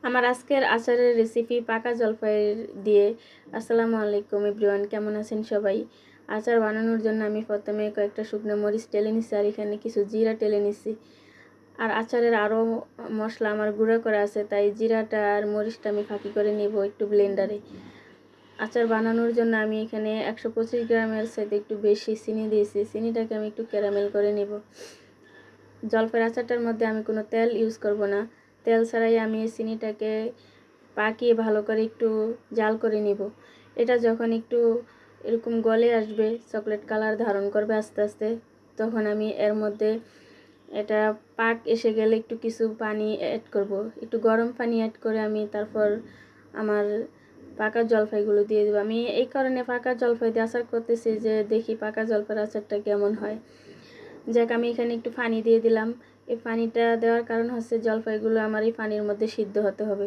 আমার আজকের আচারের রেসিপি পাকা জলপাই দিয়ে। আসসালামু আলাইকুম এভরিওয়ান, কেমন আছেন সবাই? আচার বানানোর জন্য আমি প্রথমে কয়েকটা শুকনো মরিচ টেলে নিচ্ছি, আর এখানে কিছু জিরা টেলে নিচ্ছি। আর আচারের আরও মশলা আমার গুঁড়ো করা আছে, তাই জিরাটা আর মরিচটা আমি ফাঁকি করে নিব একটু ব্লেন্ডারে। আচার বানানোর জন্য আমি এখানে 125 গ্রামের সাথে একটু বেশি চিনি দিয়েছি। চিনিটাকে আমি একটু ক্যারামেল করে নিব। জলপাইয়ের আচারটার মধ্যে আমি কোনো তেল ইউজ করব না। তেল ছাড়াই আমি চিনিটাকে পাকিয়ে ভালো করে একটু জাল করে নিব। এটা যখন একটু এরকম গলে আসবে, চকলেট কালার ধারণ করবে আস্তে আস্তে, তখন আমি এর মধ্যে এটা পাক এসে গেলে একটু কিছু পানি অ্যাড করব। একটু গরম পানি অ্যাড করে আমি তারপর আমার পাকা জলপাইগুলো দিয়ে দেবো। আমি এই কারণে পাকা জলপাই দিয়ে আচার করতেছি যে দেখি পাকা জলপাইয়ের আচারটা কেমন হয়। যাক, আমি এখানে একটু পানি দিয়ে দিলাম। এই পানিটা দেওয়ার কারণ হচ্ছে জলপাইগুলো আমার এই পানির মধ্যে সিদ্ধ হতে হবে।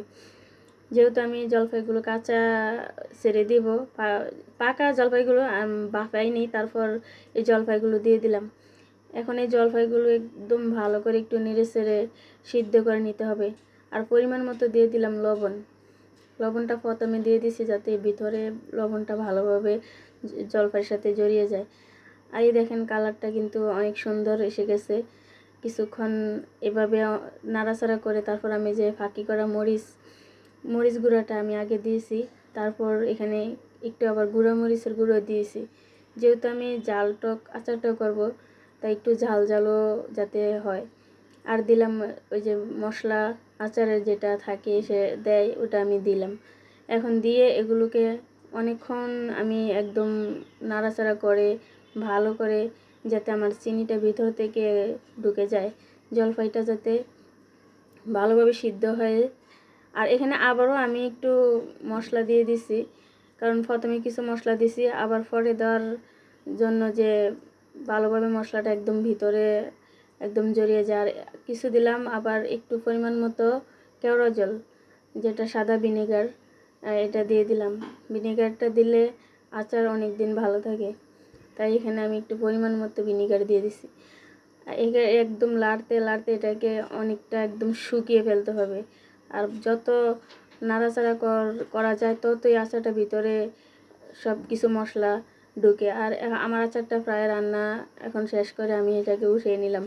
যেহেতু আমি জলপাইগুলো কাঁচা ছেড়ে দিব, পাকা জলপাইগুলো বাফাইনি, তারপর এই জলপাইগুলো দিয়ে দিলাম। এখন এই জলপাইগুলো একদম ভালো করে একটু নেড়ে চেড়ে সিদ্ধ করে নিতে হবে। আর পরিমাণ মতো দিয়ে দিলাম লবণ। লবণটা প্রথমে দিয়ে দিছি যাতে ভিতরে লবণটা ভালোভাবে জলপাইয়ের সাথে জড়িয়ে যায়। আর এই দেখেন কালারটা কিন্তু অনেক সুন্দর এসে গেছে। কিছুক্ষণ এভাবে নাড়াচাড়া করে তারপর আমি যে ফাঁকি করা মরিচ গুঁড়োটা আমি আগে দিয়েছি, তারপর এখানে একটু আবার মরিচের গুঁড়ো দিয়েছি। যেহেতু আমি জাল টক আচারটাও করব, তাই একটু ঝাল ঝালও যাতে হয়। আর দিলাম ওই যে মশলা আচারের যেটা থাকে সে দেয়, ওটা আমি দিলাম। এখন দিয়ে এগুলোকে অনেকক্ষণ আমি একদম নাড়াচাড়া করে ভালো করে যাতে আমার চিনিটা ভিতর থেকে ঢুকে যায়, জলপাইটা যাতে ভালোভাবে সিদ্ধ হয়। আর এখানে আবারও আমি একটু মশলা দিয়ে দিছি, কারণ প্রথমে কিছু মশলা দিছি, আবার পরে দেওয়ার জন্য যে ভালোভাবে মশলাটা একদম ভিতরে একদম জড়িয়ে যায়। আর কিছু দিলাম আবার একটু পরিমাণ মতো কেওড়া জল, যেটা সাদা ভিনেগার, এটা দিয়ে দিলাম। ভিনেগারটা দিলে আচার অনেক দিন ভালো থাকে, তাই এখানে আমি একটু পরিমাণ মতো ভিনেগার দিয়ে দিছি। একদম লাড়তে লাড়তে এটাকে অনেকটা একদম শুকিয়ে ফেলতে হবে। আর যত নাড়াচাড়া করা যায় ততই আচারটা ভিতরে সব কিছু মশলা ঢুকে। আর আমার আচারটা প্রায় রান্না এখন শেষ করে আমি এটাকে উঠিয়ে নিলাম।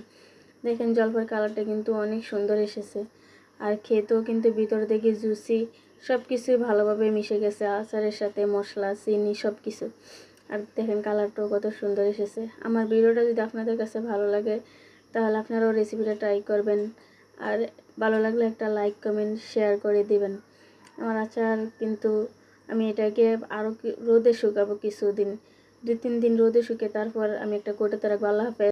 দেখেন জলপাইয়ের কালারটা কিন্তু অনেক সুন্দর এসেছে, আর খেতেও কিন্তু ভিতর থেকে জুসি, সব কিছুই ভালোভাবে মিশে গেছে আচারের সাথে, মশলা চিনি সব কিছু। আর দেখেন কালারটাও কত সুন্দর এসেছে। আমার ভিডিওটা যদি আপনাদের কাছে ভালো লাগে তাহলে আপনারাও রেসিপিটা ট্রাই করবেন, আর ভালো লাগলে একটা লাইক কমেন্ট শেয়ার করে দিবেন। আমার আচার কিন্তু আমি এটাকে আরও রোদে শুকাবো কিছুদিন, 2-3 দিন রোদে শুকিয়ে তারপর আমি একটা কোটোতে রাখবো। আল্লাহ হাফেজ।